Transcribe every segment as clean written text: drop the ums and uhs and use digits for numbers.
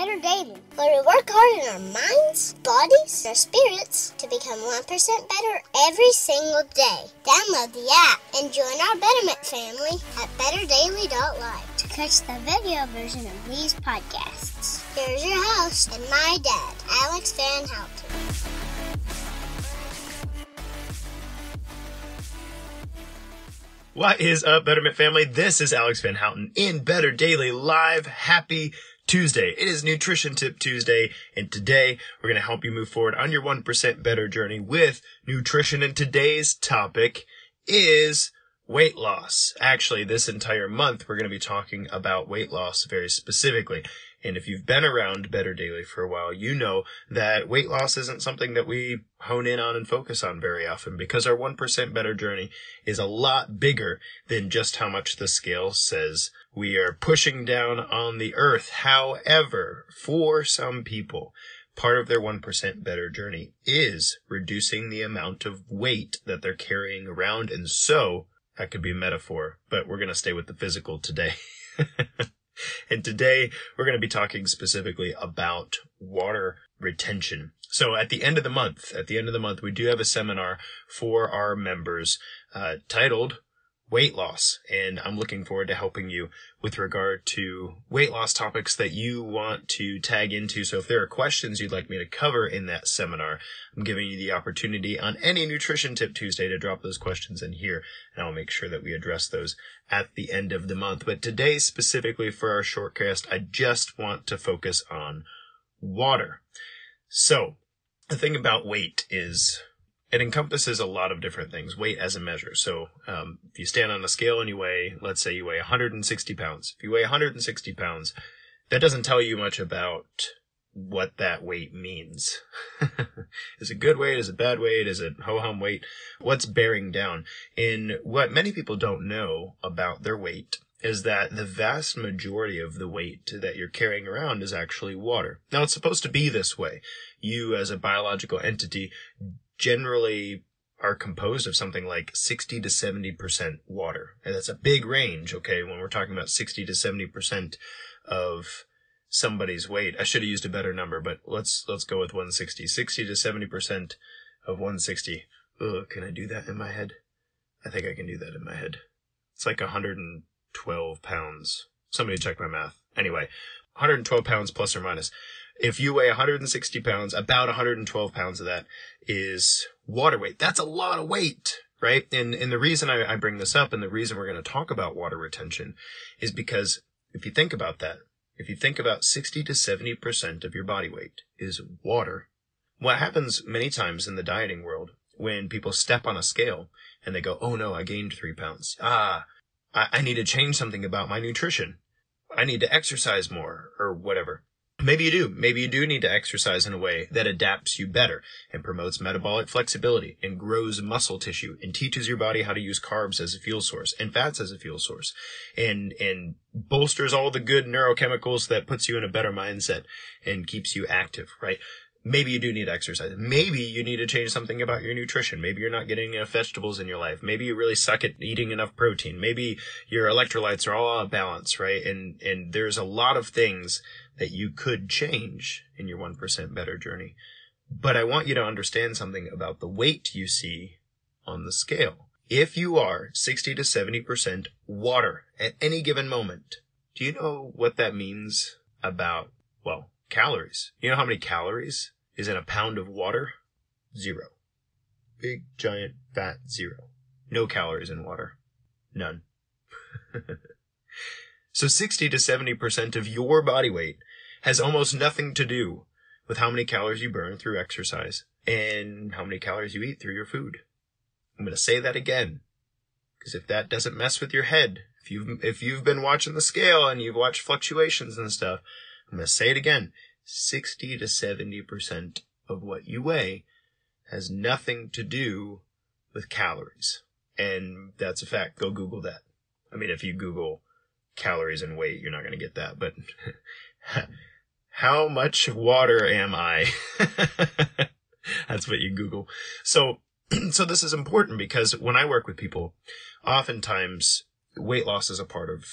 Better Daily, where we work hard in our minds, bodies, and our spirits to become 1% better every single day. Download the app and join our Betterment family at betterdaily.live to catch the video version of these podcasts. Here's your host and my dad, Alex Van Houten. What is up, Betterment family? This is Alex Van Houten in Better Daily Live. Happy Tuesday. It is Nutrition Tip Tuesday, and today we're going to help you move forward on your 1% better journey with nutrition. And today's topic is weight loss. Actually, this entire month we're going to be talking about weight loss very specifically. And if you've been around Better Daily for a while, you know that weight loss isn't something that we hone in on and focus on very often, because our 1% better journey is a lot bigger than just how much the scale says we are pushing down on the earth. However, for some people, part of their 1% better journey is reducing the amount of weight that they're carrying around. And so that could be a metaphor, but we're going to stay with the physical today. And today we're going to be talking specifically about water retention. So at the end of the month, we do have a seminar for our members titled Weight Loss. And I'm looking forward to helping you with regard to weight loss topics that you want to tag into. So if there are questions you'd like me to cover in that seminar, I'm giving you the opportunity on any Nutrition Tip Tuesday to drop those questions in here, and I'll make sure that we address those at the end of the month. But today, specifically for our shortcast, I just want to focus on water. So the thing about weight is it encompasses a lot of different things, weight as a measure. So if you stand on a scale and you weigh, let's say you weigh 160 pounds. If you weigh 160 pounds, that doesn't tell you much about what that weight means. Is it good weight? Is it bad weight? Is it ho-hum weight? What's bearing down? And what many people don't know about their weight is that the vast majority of the weight that you're carrying around is actually water. Now, it's supposed to be this way. You, as a biological entity, generally are composed of something like 60 to 70% water. And that's a big range, okay, when we're talking about 60 to 70% of somebody's weight. I should have used a better number, but let's go with 160. 60 to 70% of 160. Ugh, can I do that in my head? I think I can do that in my head. It's like 112 pounds. Somebody check my math. Anyway, 112 pounds plus or minus. If you weigh 160 pounds, about 112 pounds of that is water weight. That's a lot of weight, right? And the reason I bring this up, and the reason we're going to talk about water retention, is because if you think about that, if you think about 60 to 70% of your body weight is water, what happens many times in the dieting world when people step on a scale and they go, oh no, I gained 3 pounds. I need to change something about my nutrition. I need to exercise more or whatever. Maybe you do. Maybe you do need to exercise in a way that adapts you better and promotes metabolic flexibility and grows muscle tissue and teaches your body how to use carbs as a fuel source and fats as a fuel source and bolsters all the good neurochemicals that puts you in a better mindset and keeps you active, right? Maybe you do need exercise. Maybe you need to change something about your nutrition. Maybe you're not getting enough vegetables in your life. Maybe you really suck at eating enough protein. Maybe your electrolytes are all out of balance, right? And there's a lot of things that you could change in your 1% better journey. But I want you to understand something about the weight you see on the scale. If you are 60 to 70% water at any given moment, do you know what that means about, well, calories? You know how many calories is in a pound of water? 0. Big, giant, fat 0. No calories in water. None. So 60 to 70% of your body weight has almost nothing to do with how many calories you burn through exercise and how many calories you eat through your food. I'm going to say that again, because if that doesn't mess with your head, if you've been watching the scale and you've watched fluctuations and stuff, I'm going to say it again. 60 to 70% of what you weigh has nothing to do with calories. And that's a fact. Go Google that. I mean, if you Google calories and weight, you're not going to get that. But how much water am I? That's what you Google. So this is important because when I work with people, oftentimes weight loss is a part of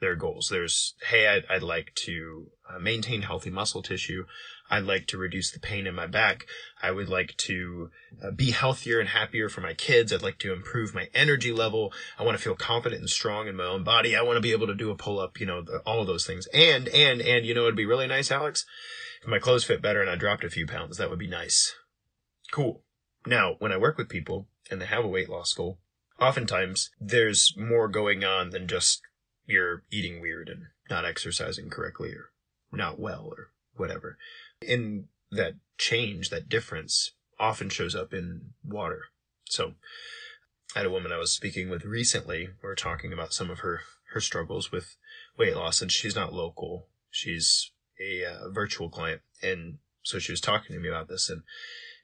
their goals. There's, hey, I'd like to maintain healthy muscle tissue. I'd like to reduce the pain in my back. I would like to be healthier and happier for my kids. I'd like to improve my energy level. I want to feel confident and strong in my own body. I want to be able to do a pull-up, all of those things. And, it'd be really nice, Alex, if my clothes fit better and I dropped a few pounds. That would be nice. Cool. Now, when I work with people and they have a weight loss goal, oftentimes there's more going on than just you're eating weird and not exercising correctly or not well or whatever. And that change, that difference, often shows up in water. So I had a woman I was speaking with recently. We were talking about some of her struggles with weight loss, and she's not local. She's a virtual client. And so she was talking to me about this,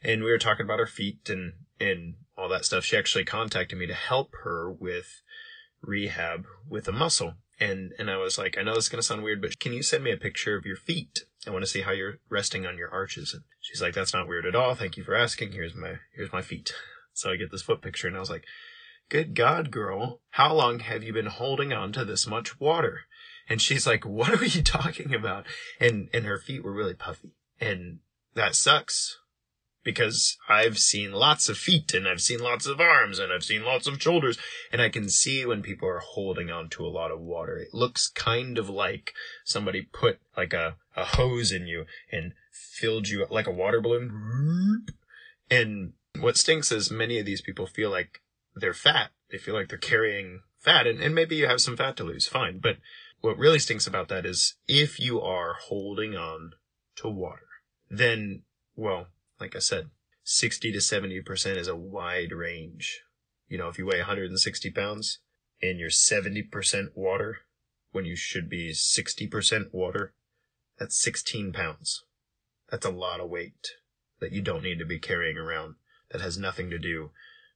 and we were talking about her feet and all that stuff. She actually contacted me to help her with rehab with a muscle. And I was like, I know this is going to sound weird, but can you send me a picture of your feet? I want to see how you're resting on your arches. And she's like, that's not weird at all. Thank you for asking. Here's my feet. So I get this foot picture and I was like, good God, girl, how long have you been holding on to this much water? And she's like, what are you talking about? And her feet were really puffy. And that sucks. Because I've seen lots of feet and I've seen lots of arms and I've seen lots of shoulders, and I can see when people are holding on to a lot of water. It looks kind of like somebody put like a hose in you and filled you up like a water balloon. And what stinks is many of these people feel like they're fat. They feel like they're carrying fat, and maybe you have some fat to lose, fine. But what really stinks about that is if you are holding on to water, then, well, like I said, 60 to 70% is a wide range. If you weigh 160 pounds and you're 70% water when you should be 60% water, that's 16 pounds. That's a lot of weight that you don't need to be carrying around. That has nothing to do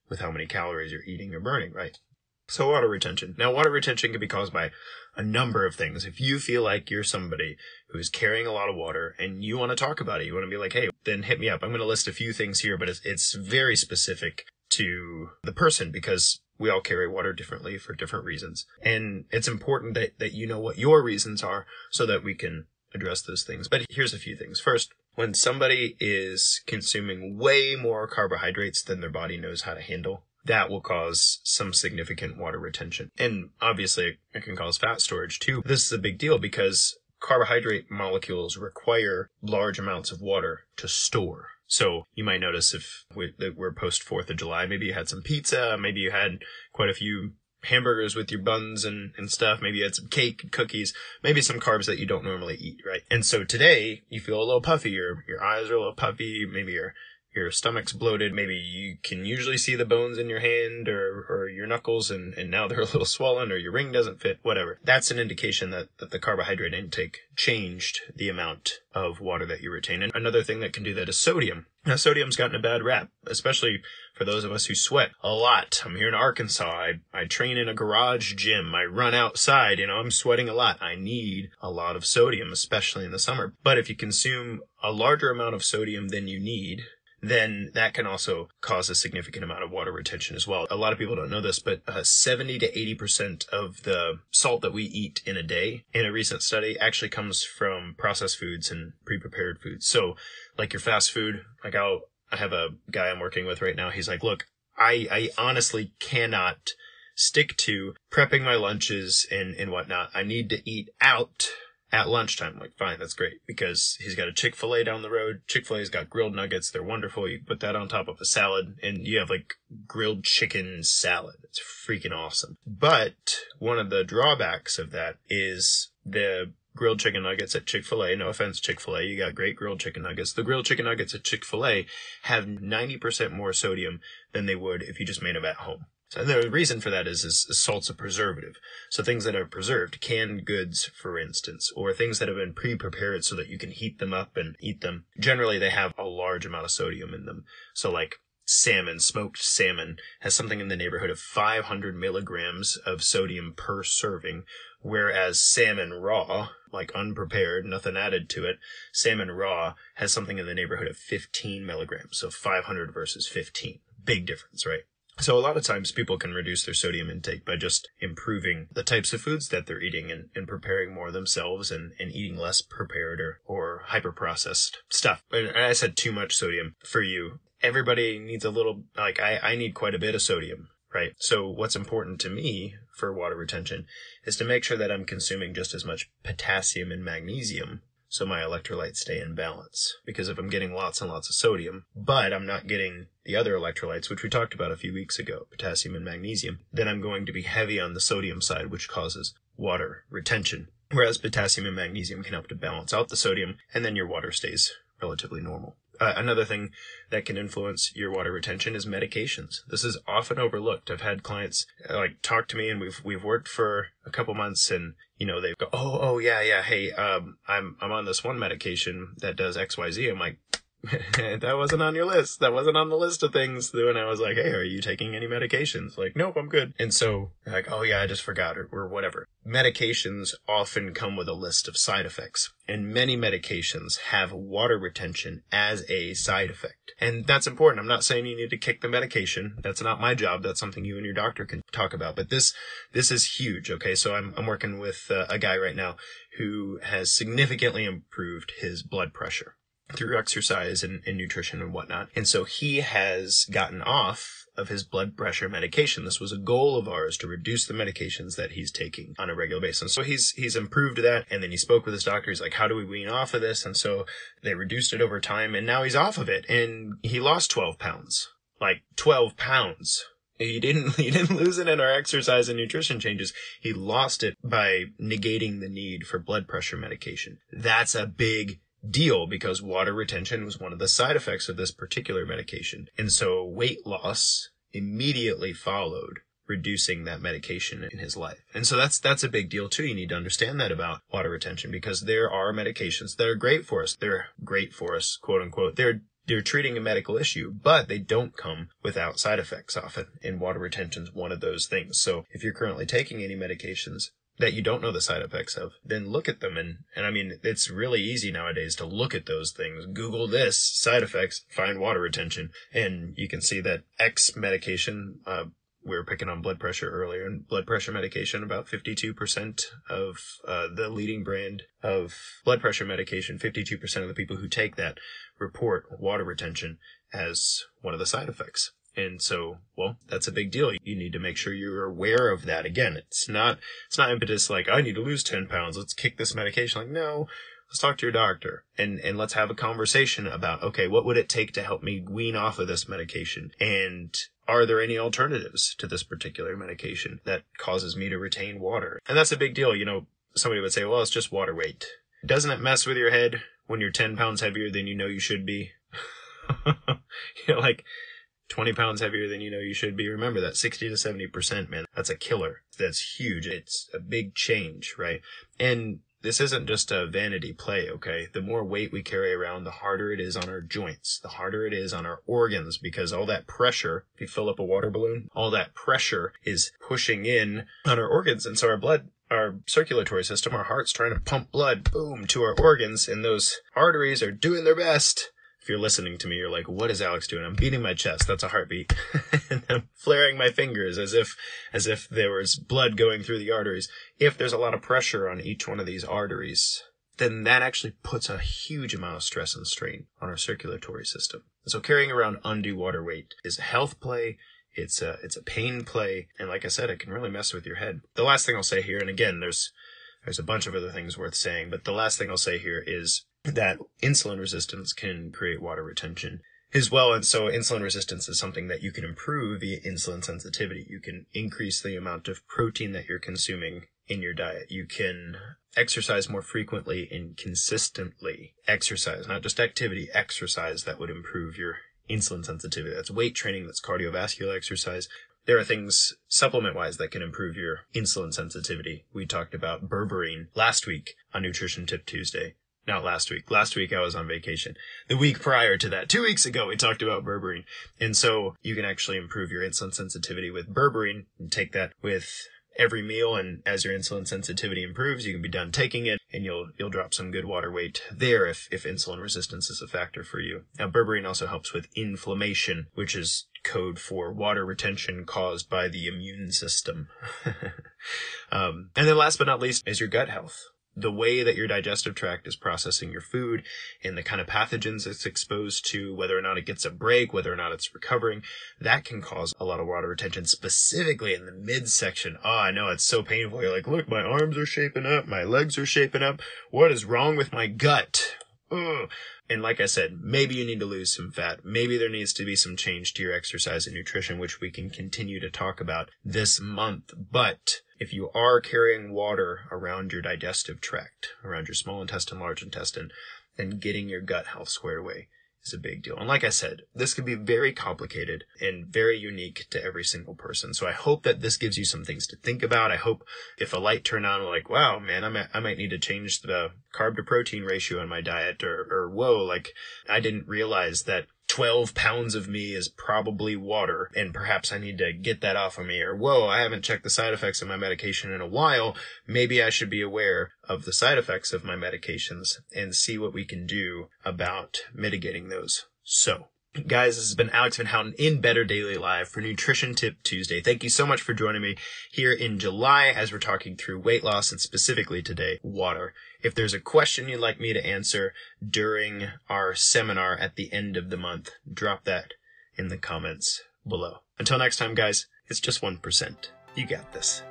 with how many calories you're eating or burning, right? So water retention. Now, water retention can be caused by a number of things. If you feel like you're somebody who's carrying a lot of water and you want to talk about it, you want to be like, hey, then hit me up. I'm going to list a few things here, but it's very specific to the person because we all carry water differently for different reasons. And it's important that you know what your reasons are so that we can address those things. But here's a few things. First, when somebody is consuming way more carbohydrates than their body knows how to handle, that will cause some significant water retention. And obviously, it can cause fat storage too. This is a big deal because carbohydrate molecules require large amounts of water to store. So you might notice if we're post 4th of July, maybe you had some pizza, maybe you had quite a few hamburgers with your buns and stuff. Maybe you had some cake and cookies, maybe some carbs that you don't normally eat, right? And so today you feel a little puffy, your eyes are a little puffy, maybe your stomach's bloated, maybe you can usually see the bones in your hand or your knuckles and now they're a little swollen, or your ring doesn't fit, whatever. That's an indication that the carbohydrate intake changed the amount of water that you retain. And another thing that can do that is sodium. Now, sodium's gotten a bad rap, especially for those of us who sweat a lot. I'm here in Arkansas. I train in a garage gym. I run outside. I'm sweating a lot. I need a lot of sodium, especially in the summer. But if you consume a larger amount of sodium than you need, then that can also cause a significant amount of water retention as well. A lot of people don't know this, but 70 to 80% of the salt that we eat in a day, in a recent study, actually comes from processed foods and pre-prepared foods. So like your fast food, like I have a guy I'm working with right now. He's like, look, I honestly cannot stick to prepping my lunches and whatnot. I need to eat out at lunchtime. I'm like, fine, that's great, because he's got a Chick-fil-A down the road. Chick-fil-A's got grilled nuggets. They're wonderful. You put that on top of a salad and you have like grilled chicken salad. It's freaking awesome. But one of the drawbacks of that is the grilled chicken nuggets at Chick-fil-A. No offense, Chick-fil-A. You got great grilled chicken nuggets. The grilled chicken nuggets at Chick-fil-A have 90% more sodium than they would if you just made them at home. So the reason for that is salt's a preservative. So things that are preserved, canned goods, for instance, or things that have been pre-prepared so that you can heat them up and eat them, generally they have a large amount of sodium in them. So like salmon, smoked salmon, has something in the neighborhood of 500 milligrams of sodium per serving, whereas salmon raw, like unprepared, nothing added to it, salmon raw has something in the neighborhood of 15 milligrams. So 500 versus 15. Big difference, right? So a lot of times people can reduce their sodium intake by just improving the types of foods that they're eating and preparing more themselves and eating less prepared or hyper-processed stuff. But I said too much sodium for you. Everybody needs a little, like I need quite a bit of sodium, right? So what's important to me for water retention is to make sure that I'm consuming just as much potassium and magnesium so my electrolytes stay in balance. Because if I'm getting lots and lots of sodium, but I'm not getting the other electrolytes, which we talked about a few weeks ago, potassium and magnesium, then I'm going to be heavy on the sodium side, which causes water retention. Whereas potassium and magnesium can help to balance out the sodium, and then your water stays relatively normal. Another thing that can influence your water retention is medications. This is often overlooked. I've had clients talk to me, and we've worked for a couple months, and they go, oh yeah, hey, I'm on this one medication that does XYZ. I'm like, that wasn't on your list. That wasn't on the list of things. When I was like, hey, are you taking any medications? Like, nope, I'm good. And so they're like, oh yeah, I just forgot or whatever. Medications often come with a list of side effects, and many medications have water retention as a side effect. And that's important. I'm not saying you need to kick the medication. That's not my job. That's something you and your doctor can talk about. But this is huge. Okay. So I'm working with a guy right now who has significantly improved his blood pressure through exercise and nutrition and whatnot. And so he has gotten off of his blood pressure medication. This was a goal of ours, to reduce the medications that he's taking on a regular basis. So he's improved that. And then he spoke with his doctor. He's like, how do we wean off of this? And so they reduced it over time, and now he's off of it. And he lost 12 pounds. Like 12 pounds. He didn't lose it in our exercise and nutrition changes. He lost it by negating the need for blood pressure medication. That's a big deal, because water retention was one of the side effects of this particular medication. And so weight loss immediately followed reducing that medication in his life. And so that's a big deal too. You need to understand that about water retention, because there are medications that are great for us. They're great for us, quote unquote. They're treating a medical issue, but they don't come without side effects often. And water retention is one of those things. So if you're currently taking any medications that you don't know the side effects of, then look at them. And I mean, it's really easy nowadays to look at those things. Google this, side effects, find water retention. And you can see that X medication, we were picking on blood pressure earlier, and blood pressure medication, about 52% of the leading brand of blood pressure medication, 52% of the people who take that report water retention as one of the side effects. And so, well, that's a big deal. You need to make sure you're aware of that. Again, it's not impetus like, I need to lose 10 pounds. Let's kick this medication. Like, no, let's talk to your doctor and let's have a conversation about, okay, what would it take to help me wean off of this medication? And are there any alternatives to this particular medication that causes me to retain water? And that's a big deal. Somebody would say, well, it's just water weight. Doesn't it mess with your head when you're 10 pounds heavier than you know you should be? Like 20 pounds heavier than you know you should be. Remember that 60 to 70%, man, that's a killer. That's huge. It's a big change, right? And this isn't just a vanity play, okay? The more weight we carry around, the harder it is on our joints, the harder it is on our organs, because all that pressure, if you fill up a water balloon, all that pressure is pushing in on our organs. And so our blood, our circulatory system, our heart's trying to pump blood, boom, to our organs, and those arteries are doing their best. If you're listening to me, you're like, what is Alex doing? I'm beating my chest. That's a heartbeat. And I'm flaring my fingers as if there was blood going through the arteries. If there's a lot of pressure on each one of these arteries, then that actually puts a huge amount of stress and strain on our circulatory system. And so carrying around undue water weight is a health play. It's a pain play. And like I said, it can really mess with your head. The last thing I'll say here, and again, there's a bunch of other things worth saying, but the last thing I'll say here is that insulin resistance can create water retention as well. And so insulin resistance is something that you can improve via insulin sensitivity. You can increase the amount of protein that you're consuming in your diet. You can exercise more frequently and consistently. Exercise, not just activity, exercise that would improve your insulin sensitivity. That's weight training, that's cardiovascular exercise. There are things supplement-wise that can improve your insulin sensitivity. We talked about berberine last week on Nutrition Tip Tuesday. Not last week. Last week I was on vacation. The week prior to that, 2 weeks ago, we talked about berberine. And so you can actually improve your insulin sensitivity with berberine and take that with every meal, and as your insulin sensitivity improves, you can be done taking it, and you'll drop some good water weight there if insulin resistance is a factor for you. Now, berberine also helps with inflammation, which is code for water retention caused by the immune system. And then last but not least is your gut health. The way that your digestive tract is processing your food and the kind of pathogens it's exposed to, whether or not it gets a break, whether or not it's recovering, that can cause a lot of water retention, specifically in the midsection. Oh, I know, it's so painful. You're like, look, my arms are shaping up, my legs are shaping up. What is wrong with my gut? Ugh. And like I said, maybe you need to lose some fat. Maybe there needs to be some change to your exercise and nutrition, which we can continue to talk about this month. But if you are carrying water around your digestive tract, around your small intestine, large intestine, then getting your gut health squared away is a big deal. And like I said, this could be very complicated and very unique to every single person. So I hope that this gives you some things to think about. I hope if a light turn on, like, wow, man, I might need to change the carb to protein ratio in my diet, or whoa, like I didn't realize that 12 pounds of me is probably water, and perhaps I need to get that off of me. Or, whoa, I haven't checked the side effects of my medication in a while. Maybe I should be aware of the side effects of my medications and see what we can do about mitigating those. So, guys, this has been Alex Van Houten in Better Daily Live for Nutrition Tip Tuesday. Thank you so much for joining me here in July as we're talking through weight loss, and specifically today, water. If there's a question you'd like me to answer during our seminar at the end of the month, drop that in the comments below. Until next time, guys, it's just 1%. You got this.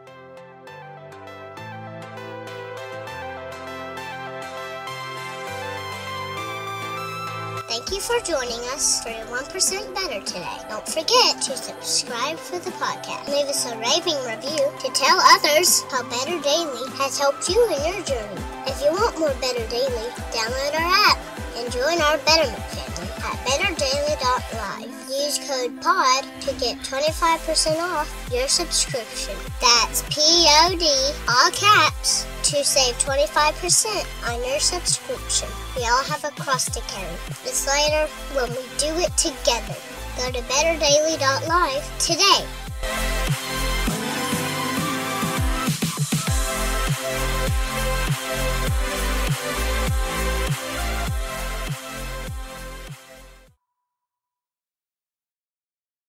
Thank you for joining us for 1% Better today. Don't forget to subscribe for the podcast. Leave us a raving review to tell others how Better Daily has helped you in your journey. If you want more Better Daily, download our app and join our Betterment family at betterdaily.live. Use code POD to get 25% off your subscription. That's POD, all caps, to save 25% on your subscription. We all have a cross to carry. It's lighter when we do it together. Go to betterdaily.live today.